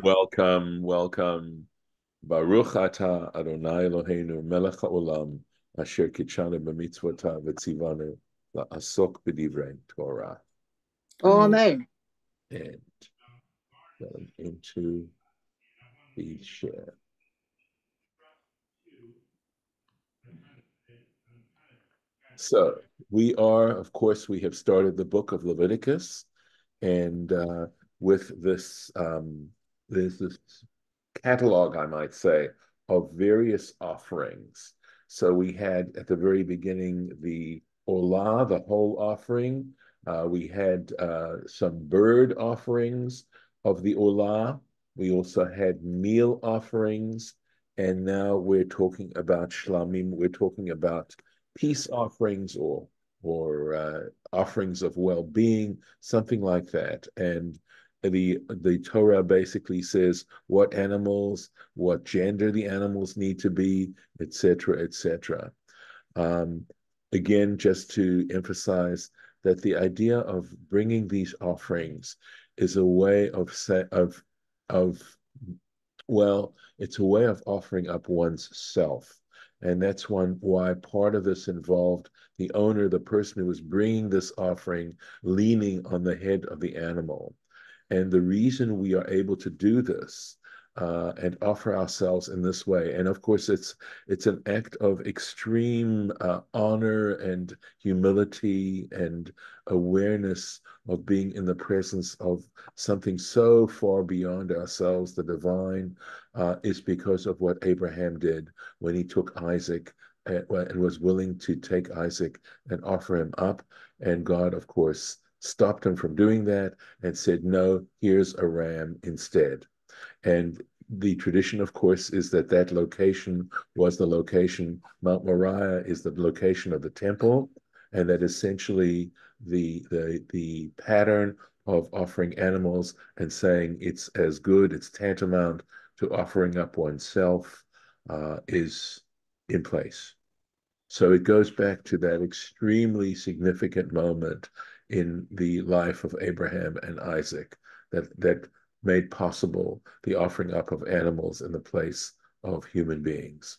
Welcome, welcome. Baruch atah Adonai Eloheinu melech haolam asher kitshanu b'mitzvotav v'tzivanu la'asok b'divrei Torah. Amen. And going into the share. So of course, we have started the book of Leviticus, and with this catalog, I might say, of various offerings. So we had at the very beginning the Olah, the whole offering. We had some bird offerings of the Olah. We also had meal offerings. And now we're talking about Shlamim. We're talking about peace offerings or offerings of well-being, something like that. And the Torah basically says what animals, what gender the animals need to be, etc., etc. Um, Again, just to emphasize that the idea of bringing these offerings is a way of well, it's a way of offering up one's self. And that's why part of this involved the owner, the person who was bringing this offering, leaning on the head of the animal. And the reason we are able to do this and offer ourselves in this way, and of course, it's an act of extreme honor and humility and awareness of being in the presence of something so far beyond ourselves, the divine, is because of what Abraham did when he took Isaac and was willing to take Isaac and offer him up. And God, of course, stopped him from doing that and said, no, here's a ram instead. And the tradition, of course, is that location was the location, Mount Moriah is the location of the temple, and that essentially the pattern of offering animals and saying it's as good, it's tantamount to offering up oneself is in place. So it goes back to that extremely significant in the life of Abraham and Isaac that made possible the offering up of animals in the place of human beings.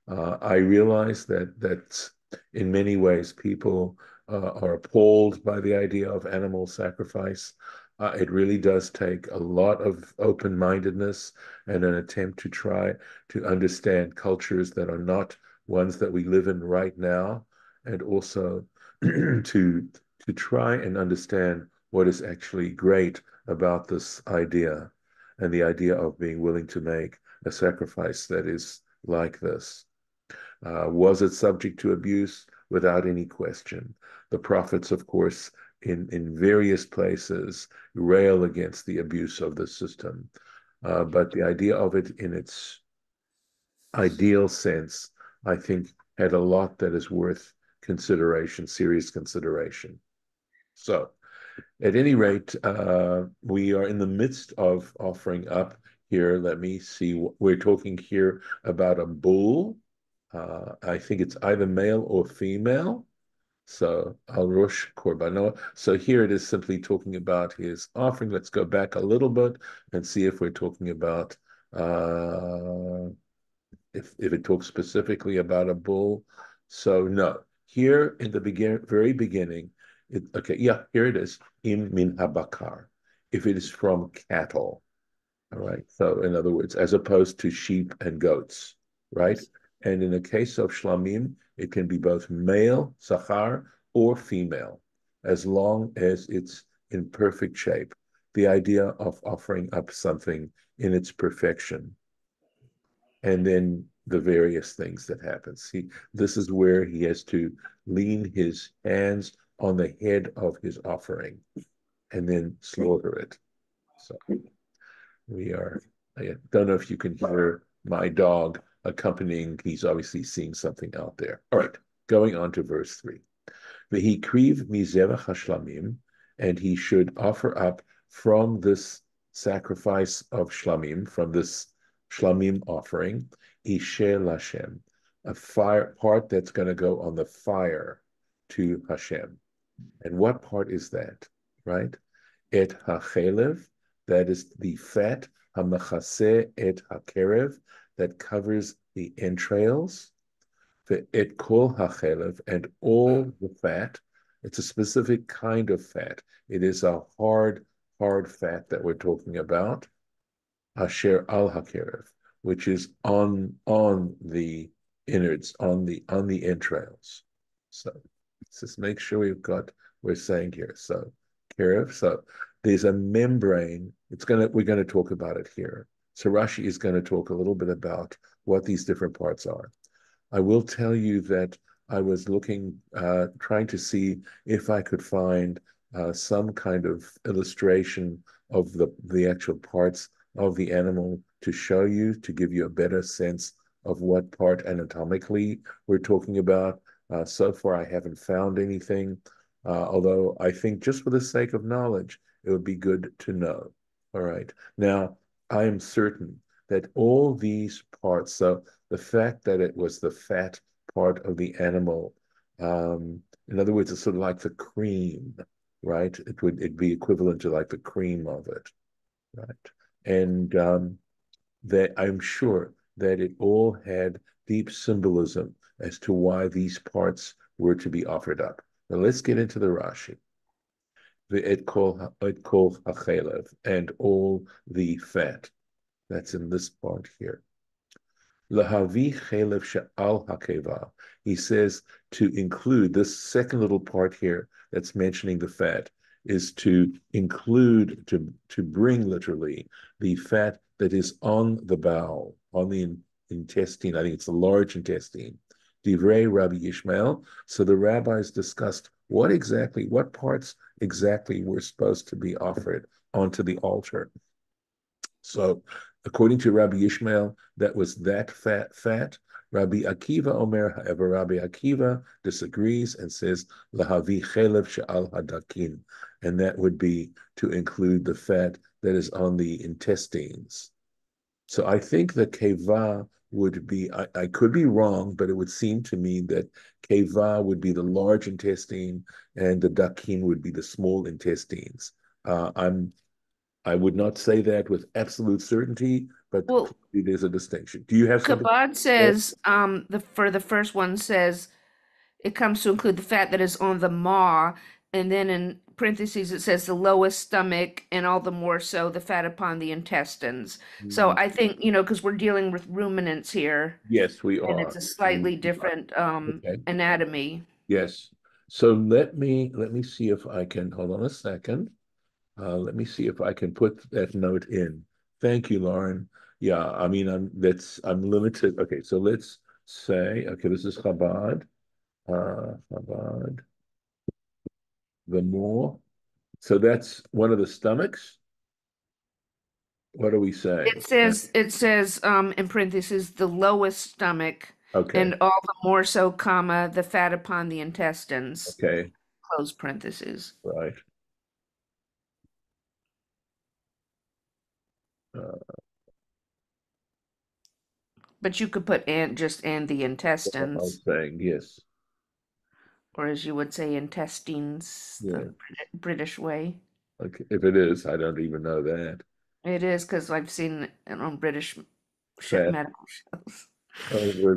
I realize that in many ways people are appalled by the idea of animal sacrifice. It really does take a lot of open-mindedness and an attempt to try to understand cultures that are not ones that we live in right now, and also to try and understand what is actually great about this idea and the idea of being willing to make a sacrifice that is like this. Was it subject to abuse? Without any question. The prophets, of course, in various places rail against the abuse of the system. But the idea of it in its ideal sense, I think, had a lot that is worth consideration, serious consideration. So, at any rate, we are in the midst of offering up here. Let me see. We're talking here about a bull. I think it's either male or female. So Al Rosh Korbanot. So here it is simply talking about his offering. Let's go back a little bit and see if we're talking about if it talks specifically about a bull. So no. Here in the very beginning, okay, yeah, here it is. Im min habakar. If it is from cattle. All right. So in other words, as opposed to sheep and goats, right? And in the case of shlamim, it can be both male, sachar, or female, as long as it's in perfect shape. The idea of offering up something in its perfection. And then the various things that happen. See, this is where he has to lean his hands on the head of his offering and then slaughter it. So I don't know if you can hear my dog accompanying. He's obviously seeing something out there. All right, going on to verse 3. V'hikriv mizevach hashlamim, and he should offer up from this sacrifice of shlamim, from this shlamim offering, ishe Hashem, a fire part that's going to go on the fire to Hashem. And what part is that, right? Et hachelev, that is the fat, hamachase et hakerev, that covers the entrails, ve'et kol hachelev, and all the fat. It's a specific kind of fat. It is a hard fat that we're talking about. Asher al hakerev, which is on the innards, on the entrails. So let's just make sure we're saying here. So kerev. So there's a membrane. We're gonna talk about it here. So Rashi is going to talk a little bit about what these different parts are. I will tell you that I was looking, trying to see if I could find some kind of illustration of the actual parts of the animal to show you, to give you a better sense of what part anatomically we're talking about. So far, I haven't found anything, although I think just for the sake of knowledge, it would be good to know. All right. Now, I am certain that all these parts, so the fact that it was the fat part of the animal, in other words, it's sort of like the cream, right? It'd be equivalent to like the cream of it, right? And that I'm sure that it all had deep symbolism as to why these parts were to be offered up. Now let's get into the Rashi. It kol hachelev, and all the fat. That's in this part here. Lahavi chelev she'al hakeva. He says to include this second little part here that's mentioning the fat is to include, to bring literally the fat that is on the bowel, on the intestine. I think it's the large intestine. Divrei Rabbi Yishmael. So the rabbis discussed what parts exactly were supposed to be offered onto the altar. So, according to Rabbi Yishmael, that was that fat. Rabbi Akiva Omer, however, Rabbi Akiva disagrees and says, Lahavi chelev she'al hadakin, and that would be to include the fat that is on the intestines. So I think the keva would be, I could be wrong, but it would seem to me that keva would be the large intestine and the dakin would be the small intestines. I would not say that with absolute certainty, but Well, there's a distinction. Do you have something? Kabod says, for the first one says it comes to include the fat that is on the maw, and then in parentheses it says the lowest stomach, and all the more so the fat upon the intestines. So I think, because we're dealing with ruminants here, Yes, we and it's are. a slightly different Okay. anatomy. Yes. So let me see if I can hold on a second. Let me see if I can put that note in. Thank you, Lauren. Yeah, I mean, I'm limited. Okay, so let's say, okay, this is Chabad. Chabad, the more. So that's one of the stomachs. What are we saying? It says in parentheses the lowest stomach, Okay, and all the more so, comma, the fat upon the intestines, okay, close parentheses. right. Uh, But you could put and the I was intestines, saying yes, or as you would say, intestines, the yeah. British way. Okay, if it is, I don't even know that. It is because I've seen it on British Fat medical shows. over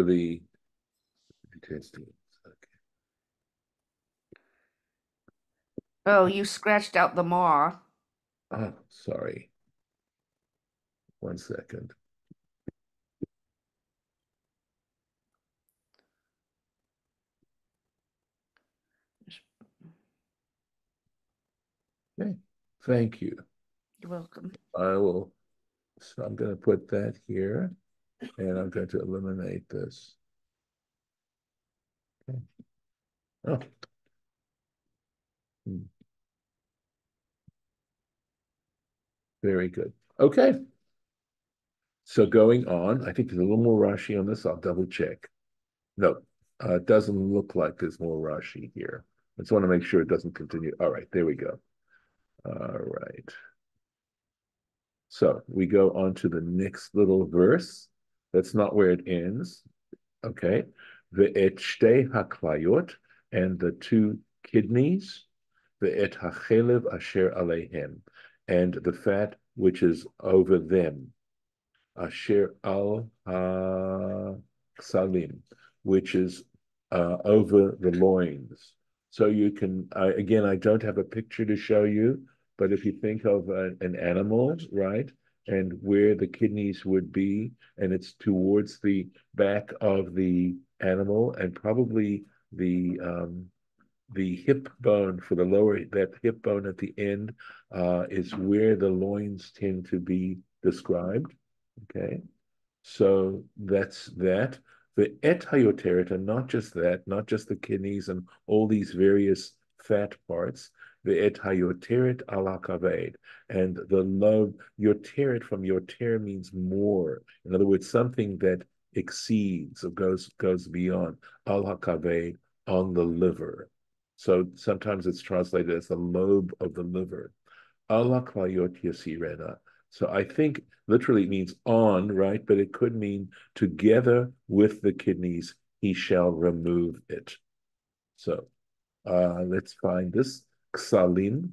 the intestines. Okay. Oh, you scratched out the maw. Oh, sorry. 1 second. Okay. Thank you. You're welcome. I will. So I'm going to put that here, and I'm going to eliminate this. Okay. Oh. Hmm. Very good. Okay. So going on, I think there's a little more Rashi on this. I'll double check. No, it doesn't look like there's more Rashi here. I just want to make sure it doesn't continue. All right, there we go. All right. So we go on to the next little verse. That's not where it ends. Okay. Ve'et shtei haklayot, and the two kidneys, ve'et hachelev asher aleihem, and the fat which is over them. Asher al salim, which is over the loins. So you can, again, I don't have a picture to show you, but if you think of an animal, right, and where the kidneys would be, and it's towards the back of the animal, and probably the hip bone for the lower, that hip bone at the end is where the loins tend to be described. Okay, so that's that. The et hayoteret, and not just that, not just the kidneys and all these various fat parts. The et hayoteret ala kaved, and the love yoteret from yoter means more. In other words, something that exceeds or goes beyond al kaved on the liver. So sometimes it's translated as the lobe of the liver. Ala klayot yasirena. So I think literally it means on, right? But it could mean together with the kidneys, he shall remove it. So let's find this. Ksalim,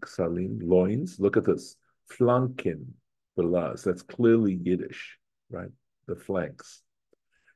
loins. Look at this. Flanken, belaz. That's clearly Yiddish, right? The flanks.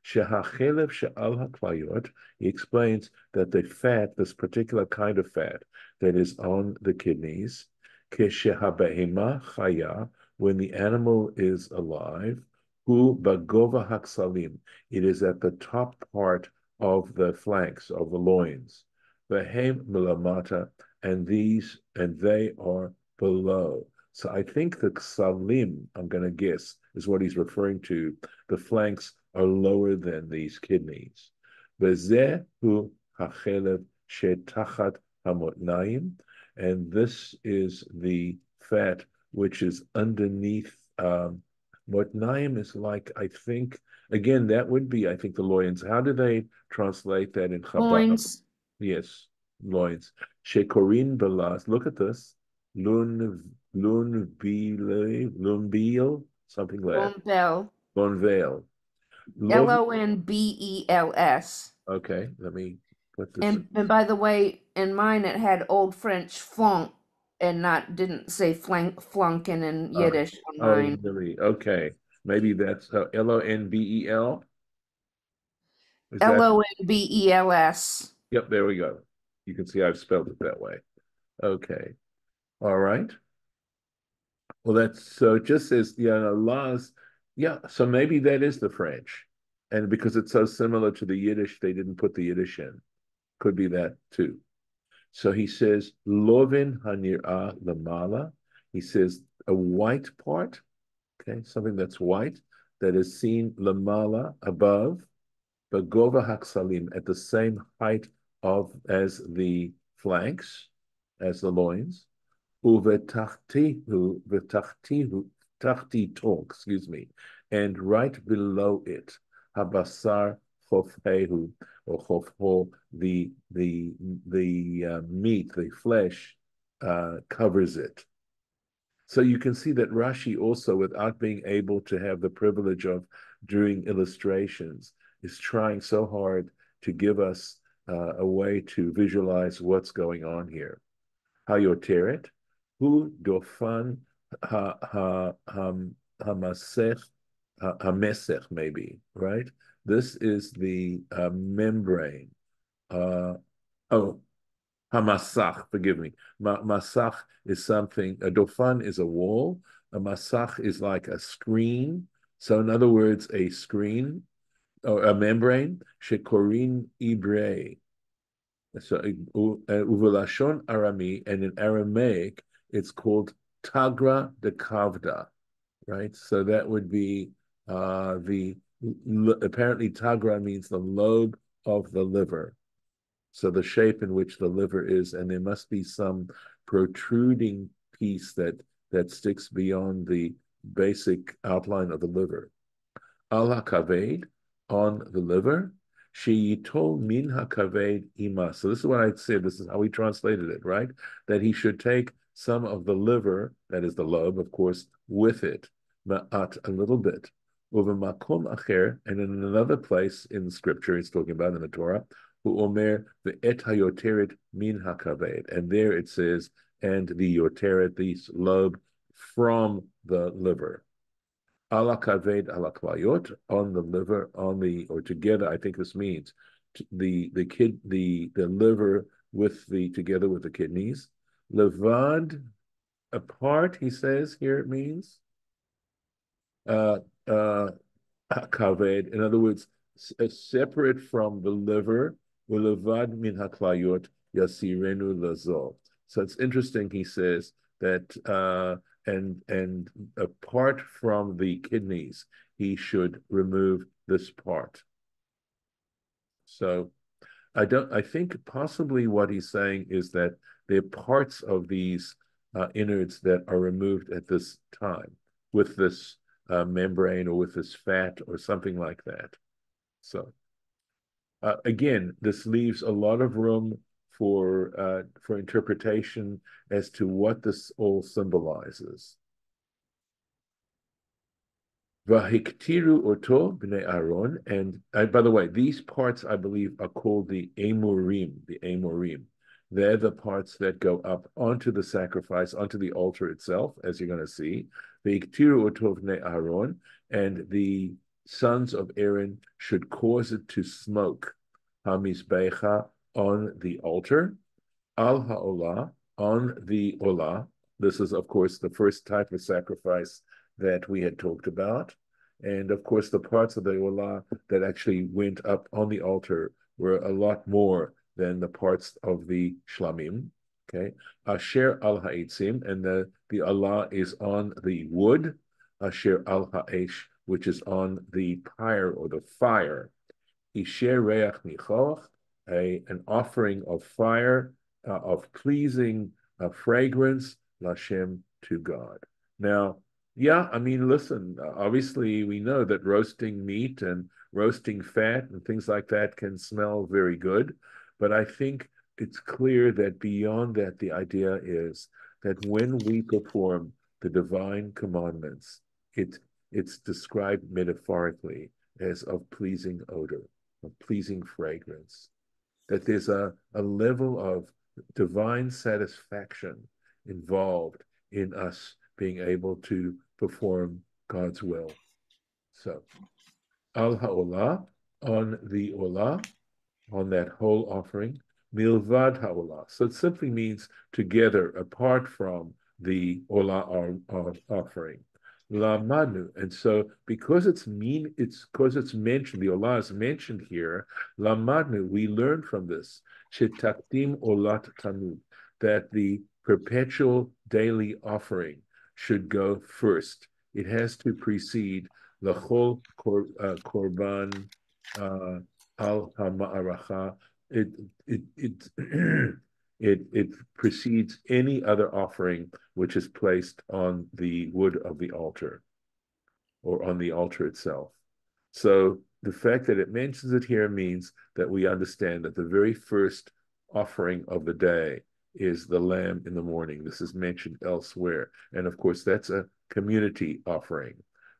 Shehachelev she'al haklayot, he explains that the fat, this particular kind of fat that is on the kidneys, keshehabehema chaya, when the animal is alive, hu bagova haksalim, it is at the top part of the flanks, of the loins. Vehem milamata, and they are below. So I think the ksalim, I'm going to guess, is what he's referring to. The flanks are lower than these kidneys. Vezehu hachelev shetachat hamotnaim, and this is the fat which is underneath. Motnaim is like, I think, again, that would be, I think, the loins. How do they translate that in Chabad? Loins. Yes, loins. Shekorin belas. Look at this. Lunbil, something like that. Lonbel. Lonveil. Lov. Lonbels. Okay, let me put this. And by the way, in mine it had Old French flunk and not didn't say flunken in Oh, Yiddish on oh, mine. really? Okay, maybe that's Lonbel. Is that? Lonbels. Yep, there we go. You can see I've spelled it that way. Okay, all right. Well, that's so. It just says laws. Yeah, so maybe that is the French, and because it's so similar to the Yiddish, they didn't put the Yiddish in. Could be that too. So he says, Lovin hanir'ah lamala. He says a white part, okay, something that's white, that is seen lamala above, bagova haksalim, at the same height of as the flanks, as the loins, tachtito, excuse me, and right below it, habasar chofhehu, or chofho, the meat, the flesh, covers it. So you can see that Rashi also, without being able to have the privilege of doing illustrations, is trying so hard to give us a way to visualize what's going on here. Hayoteret, hu dofan hamasech, hamesech, maybe, right? This is the membrane. Oh, hamasach, forgive me. Masach is something, a dofan is a wall, a masach is like a screen. So, in other words, a screen or a membrane, shekorin ibre. So, uvelashon Arami, and in Aramaic, it's called tagra de kavda, right? So that would be apparently tagra means the lobe of the liver. So the shape in which the liver is, and there must be some protruding piece that sticks beyond the basic outline of the liver. Al hakaved, on the liver. Sheyitol min hakaved ima. So this is what I'd say. This is how we translated it, right? That he should take some of the liver, that is the lobe, of course, with it, ma'at, a little bit. Over makom acher, and in another place in the scripture, it's talking about in the Torah, hu omer ve'et hayoteret min hakaved, and there it says, and the yoteret, the lobe from the liver. Ala kaved ala klayot, on the liver, or together. I think this means the liver together with the kidneys. Levad, apart. He says here it means uh, kaved. In other words, separate from the liver. Ulevad min haklayot yasirenu lazol. So it's interesting. He says that and apart from the kidneys, he should remove this part. So I think possibly what he's saying is that there are parts of these innards that are removed at this time with this membrane or with this fat or something like that. So again, this leaves a lot of room for interpretation as to what this all symbolizes. VaYikra oto b'nei Aaron, and by the way, these parts I believe are called the amorim. The amorim, they're the parts that go up onto the sacrifice, onto the altar itself, as you're going to see. VaYikra oto b'nei Aaron, and the sons of Aaron should cause it to smoke. Hamizbecha, on the altar. Al ha'olah, on the olah. This is, of course, the first type of sacrifice that we had talked about. And of course, the parts of the olah that actually went up on the altar were a lot more than the parts of the shlamim. Okay. Asher al ha'itzim, and the olah is on the wood. Asher al ha'esh, which is on the pyre or the fire. Isher reach nichoch, an offering of fire, of pleasing fragrance, Lashem, to God. Now, yeah, I mean, listen, obviously we know that roasting meat and roasting fat and things like that can smell very good, but I think it's clear that beyond that, the idea is that when we perform the divine commandments, it's described metaphorically as of pleasing odor, of pleasing fragrance, that there's a level of divine satisfaction involved in us being able to perform God's will. So, al ha'olah, on the olah, on that whole offering, milvad ha'olah. So it simply means together, apart from the olah offering. Lamanu, and so because it's mentioned, the olah is mentioned here. Lamanu, we learn from this, shetakdim olat tamud, that the perpetual daily offering should go first. It has to precede lachol korban al hama'aracha. It precedes any other offering which is placed on the wood of the altar or on the altar itself. So the fact that it mentions it here means that we understand that the very first offering of the day is the lamb in the morning. This is mentioned elsewhere. And of course, that's a community offering.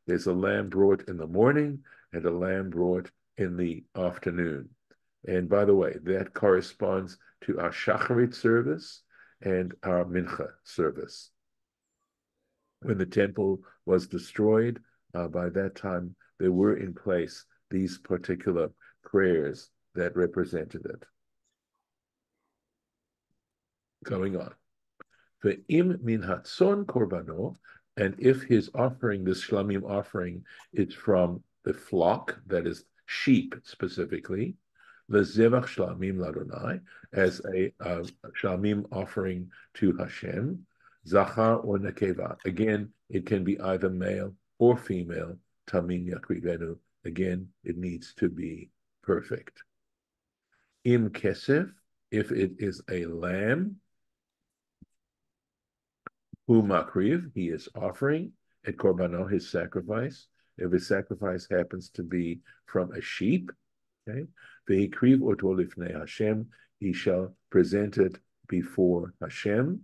There's a lamb brought in the morning and a lamb brought in the afternoon. And by the way, that corresponds to our shacharit service and our mincha service. When the temple was destroyed, by that time, there were in place these particular prayers that represented it. Going on. Ve'im min hatzon korbano, and if his offering, this shlamim offering, is from the flock, that is sheep specifically, lezevach shlamim ladonai, as a shlamim offering to Hashem, zachar or nekeva. Again, it can be either male or female. Tamin yakrivenu. Again, it needs to be perfect. Im kesef, if it is a lamb, hu makriv, he is offering at korbano, his sacrifice. If his sacrifice happens to be from a sheep, okay, ve'ikriv oto lifnei Hashem, he shall present it before Hashem.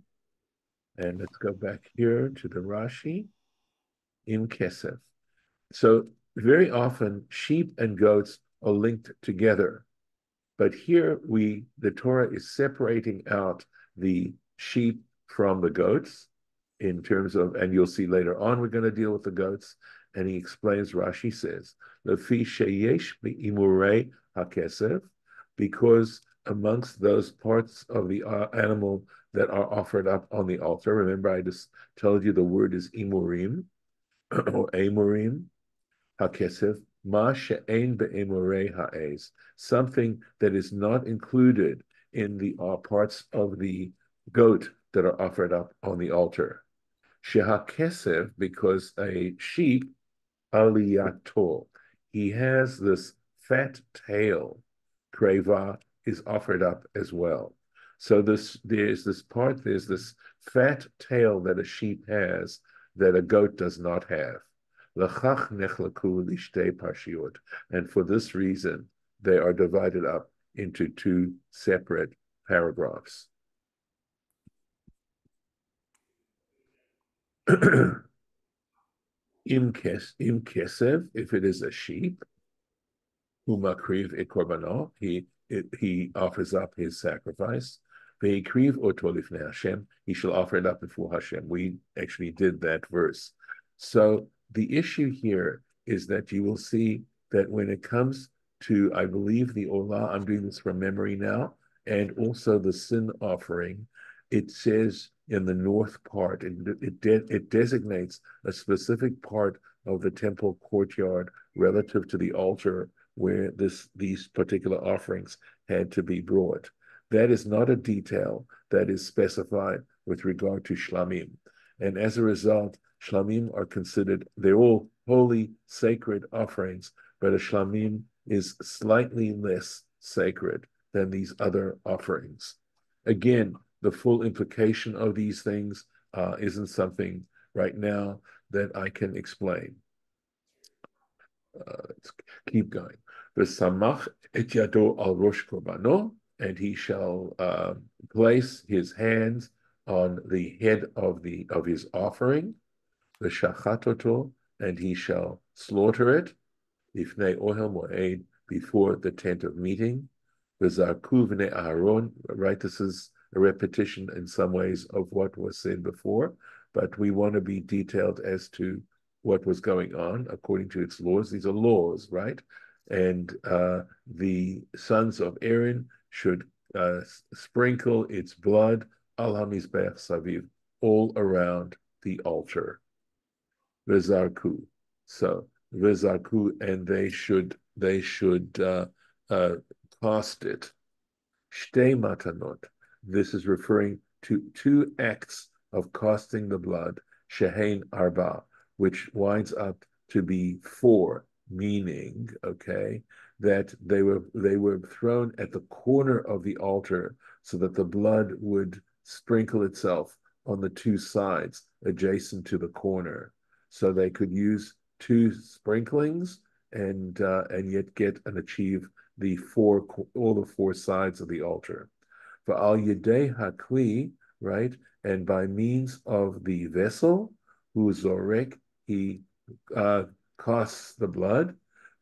And let's go back here to the Rashi. Im kesef. So very often sheep and goats are linked together. But here the Torah is separating out the sheep from the goats. in terms of, and you'll see later on, we're going to deal with the goats. And he explains, Rashi says, Lefi sheyesh be'imurei hakesev, because amongst those parts of the animal that are offered up on the altar, remember I just told you the word is imurim, or amurim, hakesef, ma she'ein be'emorei ha'ez, something that is not included in the parts of the goat that are offered up on the altar. Shehakesef, because a sheep, aliyato, he has this fat tail, kreva, is offered up as well. So there's this fat tail that a sheep has that a goat does not have. L'chach nechlaku lishtei parshiot, and for this reason they are divided up into two separate paragraphs. Im kesev, if it is a sheep, umakriv et korbanot, he offers up his sacrifice. VaYikra oto lifnei Hashem, he shall offer it up before Hashem. We actually did that verse. So the issue here is that you will see that when it comes to, I believe, the Olah, I'm doing this from memory now, and also the sin offering, it says in the north part, it designates a specific part of the temple courtyard relative to the altar where these particular offerings had to be brought. That is not a detail that is specified with regard to shlamim. And as a result, shlamim are considered, they're all holy, sacred offerings, but a shlamim is slightly less sacred than these other offerings. Again, the full implication of these things isn't something right now that I can explain. Let's keep going. V'samach et yado al rosh korbano, and he shall place his hands on the head of his offering. V'shachatoto, and he shall slaughter it. Ifnei ohel moed, before the tent of meeting. V'zarku v'nei Aharon, right? This is a repetition in some ways of what was said before, but we want to be detailed as to what was going on according to its laws. These are laws, right? And the sons of Aaron should sprinkle its blood al hamizbeach saviv, all around the altar. V'zarku. So v'zarku, and they should cast it. Shtei matanot. This is referring to two acts of casting the blood. Shehein arba, which winds up to be four, meaning, okay, that they were thrown at the corner of the altar so that the blood would sprinkle itself on the two sides adjacent to the corner. So they could use two sprinklings and yet get and achieve all the four sides of the altar. For al yedei hakli, right, and by means of the vessel, who zorek, he casts the blood.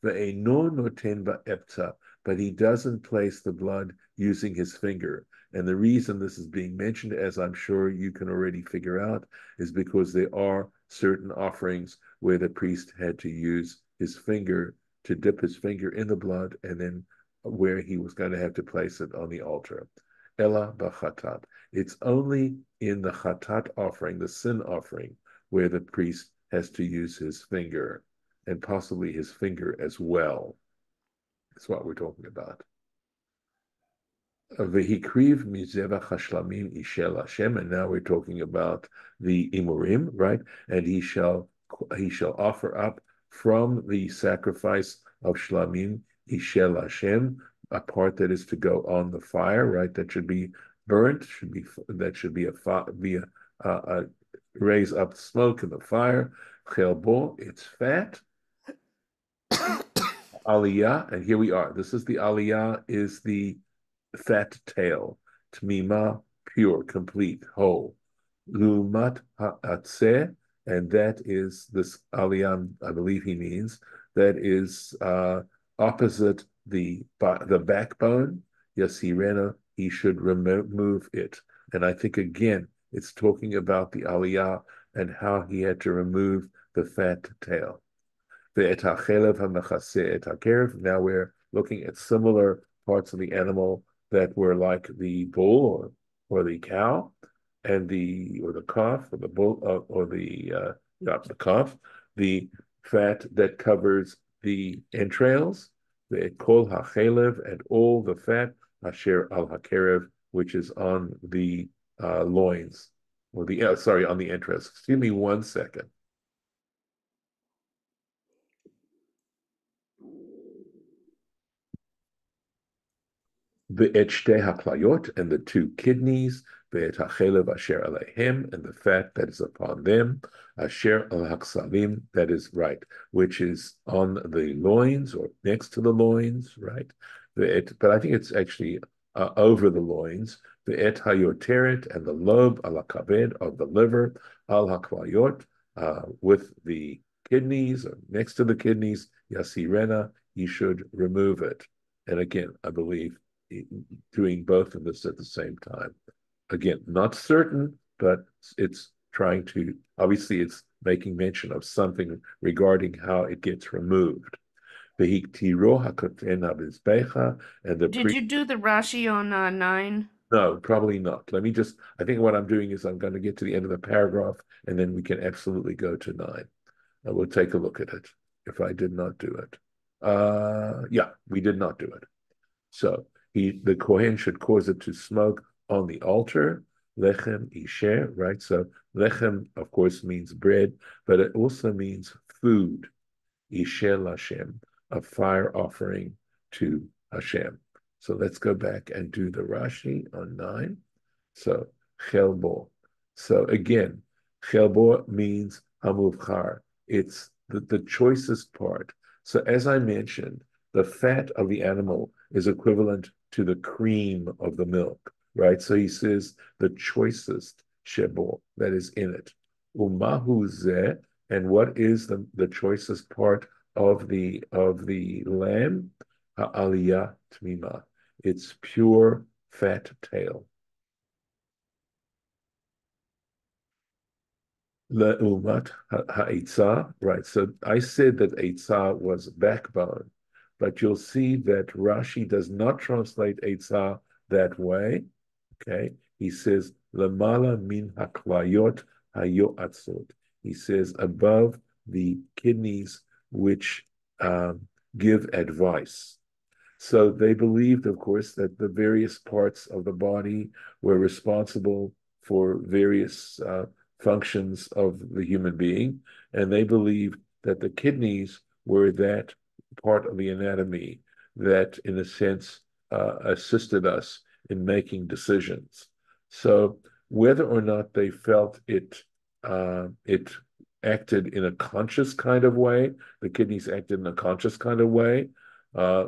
Ve'eno noten ba'epta, but he doesn't place the blood using his finger. And the reason this is being mentioned, as I'm sure you can already figure out, is because there are certain offerings where the priest had to use his finger to dip his finger in the blood, and then where he was going to have to place it on the altar. Ella b'chatat. It's only in the chatat offering, the sin offering, where the priest has to use his finger, and possibly his finger as well. That's what we're talking about. V'hikriv mizevach hashlamim ishel Hashem, and now we're talking about the imurim, right? And he shall offer up from the sacrifice of shlamim ishel Hashem, a part that is to go on the fire, right? That should be burnt, raise up smoke in the fire. Chelbo, it's fat. Aliyah, and here we are. This is the aliyah, is the fat tail. Tmima, pure, complete, whole. Lumat ha'atzeh, and that is this aliyah, I believe he means, that is opposite the backbone. Yasirena, he should remove it. And I think, again, It's talking about the aliyah and how he had to remove the fat tail. Now we're looking at similar parts of the animal that were like the bull or the cow and the calf or the bull the calf, the fat that covers the entrails, the kol hachelev, and all the fat asher al hakerev, which is on the loins or on the entrails. Excuse me 1 second. Ve'et shtei haklayot, and the two kidneys, ve'et hachelev asher alehem, and the fat that is upon them, asher al haksalim, that is right, which is on the loins or next to the loins, right? But I think it's actually over the loins. Ve'et hayoteret, and the lobe al hakaved of the liver, al haklayot, with the kidneys, or next to the kidneys, yasirena, you should remove it. And again, I believe doing both of this at the same time. Again, not certain, but it's trying to, obviously it's making mention of something regarding how it gets removed. And the Did you do the Rashi on 9? no, probably not. I think what I'm doing is I'm going to get to the end of the paragraph and then we can absolutely go to 9. And we'll take a look at it if I did not do it. Yeah, we did not do it. So the Kohen should cause it to smoke on the altar, lechem isher, right? So lechem, of course, means bread, but it also means food, isher Hashem, a fire offering to Hashem. So let's go back and do the Rashi on 9. So chelbo. So again, chelbo means hamuvchar. It's the choicest part. So as I mentioned, the fat of the animal is equivalent to the cream of the milk, right? So he says the choicest shebo that is in it. Umahu zeh, and what is the choicest part of the lamb? Ha'aliyah tmima. It's pure fat tail. Le'umat ha'etzah, right? So I said that etzah was backbone, but you'll see that Rashi does not translate etzah that way. Okay, he says lemala min haklayot hayoatzot. He says above the kidneys which give advice. So they believed, of course, that the various parts of the body were responsible for various functions of the human being, and they believed that the kidneys were that part of the anatomy that, in a sense, assisted us in making decisions. So whether or not they felt it acted in a conscious kind of way, the kidneys acted in a conscious kind of way,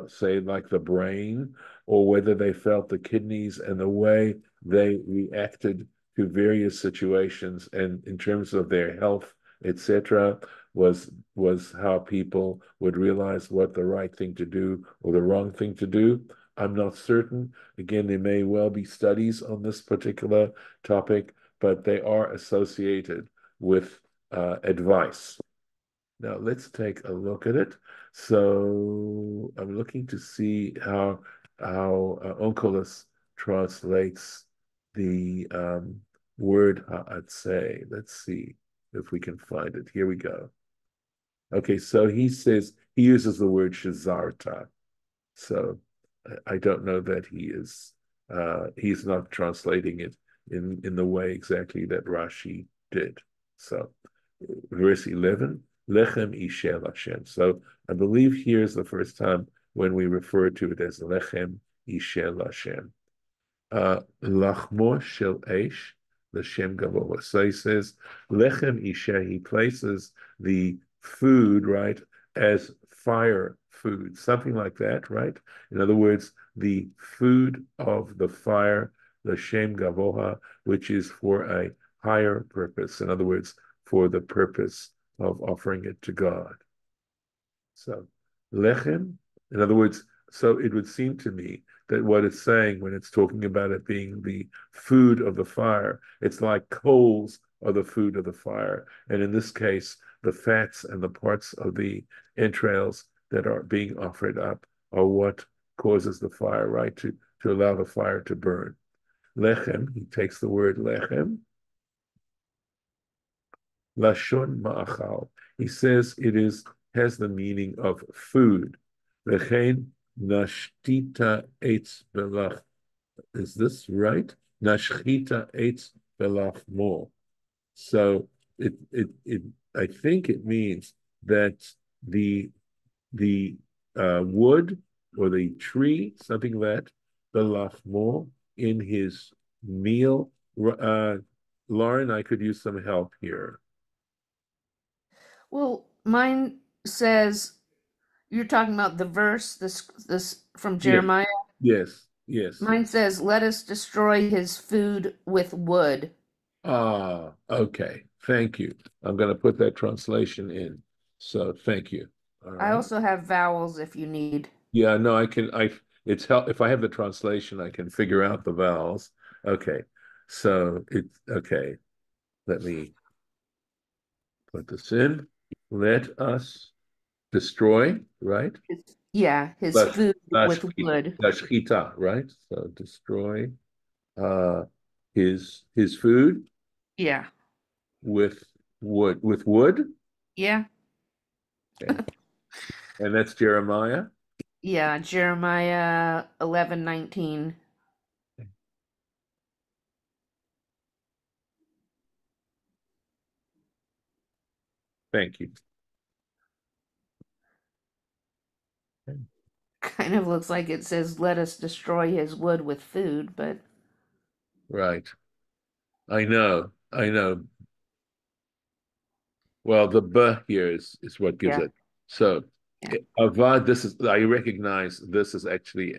say like the brain, or whether they felt the kidneys and the way they reacted to various situations and in terms of their health, etc., was how people would realize what the right thing to do or the wrong thing to do. I'm not certain. Again, there may well be studies on this particular topic, but they are associated with advice. Now let's take a look at it. So I'm looking to see how Onkelos translates the word ha'atzeh. Let's see if we can find it. Here we go. Okay, so he uses the word shazarta. So I don't know that he's not translating it in the way exactly that Rashi did. So verse 11, lechem ishel Hashem. So I believe here's the first time when we refer to it as lechem ishel Hashem. Lachmo shel eish, l'shem gavoha. So he says, lechem isha, he places the food, right, as fire food, something like that, right? In other words, the food of the fire, l'shem gavoha, which is for a higher purpose. In other words, for the purpose of offering it to God. So, lechem, in other words, so it would seem to me that what it's saying when it's talking about it being the food of the fire. It's like coals are the food of the fire. And in this case, the fats and the parts of the entrails that are being offered up are what causes the fire, right? To allow the fire to burn. Lechem, he takes the word lechem, lashon ma'achal. He says has the meaning of food. Lechein nashtita eitz belach. Is this right? Nashchita eitz belach mo. So it I think it means that the the wood or the tree, something like that, the lachmo in his meal. Lauren, I could use some help here. Well, mine says you're talking about the verse, this from Yes, Jeremiah. yes, yes. Mine says, "Let us destroy his food with wood." Ah, okay. Thank you. I'm going to put that translation in. So thank you. All I right. also have vowels if you need. Yeah, no, I can. It's help if I have the translation, I can figure out the vowels. Okay. So it's okay. Let me put this in. Let us destroy, right? Yeah, his Lash, food with lashchita, wood. lashchita, right? So destroy uh his food Yeah, with wood. With wood. yeah, Okay. And that's Jeremiah. yeah. Jeremiah 11:19. Thank you. Okay. Kind of looks like it says, "Let us destroy his wood with food," but Right. I know. I know. Well, the b here is what gives yeah, it. So yeah. avad, this is I recognize this is actually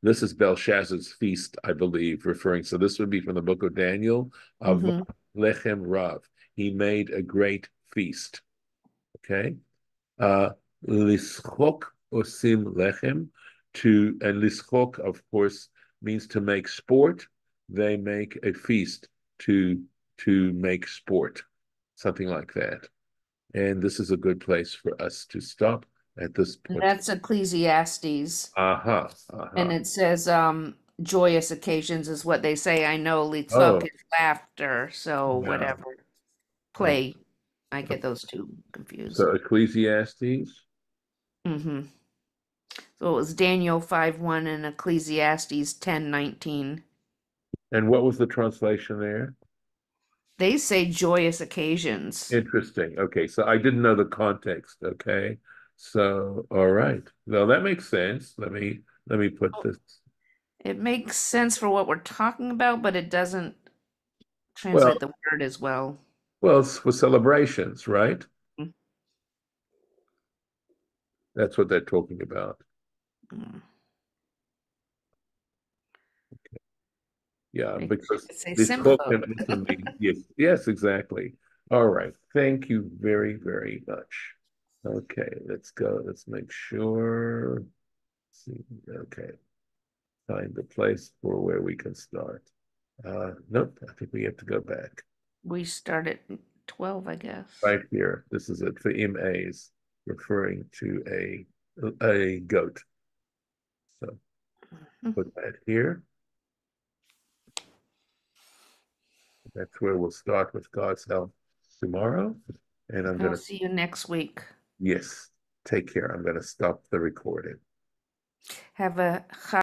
this is Belshazzar's feast, I believe, referring. So this would be from the book of Daniel. Avad Mm-hmm. lechem rav. He made a great feast. Okay. Uh lischok osim lechem and lischok, of course, means to make sport. They make a feast to make sport, something like that. And this is a good place for us to stop at this And point. that's Ecclesiastes. Aha, And aha. it says, joyous occasions is what they say. I know litzok Oh, is laughter, so no. whatever. Oh, Play. I get those two confused. so Ecclesiastes. Mm-hmm. So it was Daniel 5:1 and Ecclesiastes 10:19. And what was the translation there? They say joyous occasions. Interesting. Okay, so I didn't know the context. Okay, so all right. Well, that makes sense. Let me put this. It makes sense for what we're talking about, but it doesn't translate Well, the word as well. well, it's for celebrations, right? That's what they're talking about. Mm. Yeah, Maybe we because could say this quote Simcha. can also mean yes, yes, exactly. All right. Thank you very, very much. Okay, let's go. Let's make sure. Let's see. Okay, find the place for where we can start. Nope, I think we have to go back. We start at 12, I guess. Right here. This is it for MAs, referring to a goat. So Mhm. put that here. That's where we'll start with God's help tomorrow. And I'm I'll gonna, see you next week. yes, take care. I'm gonna stop the recording. Have a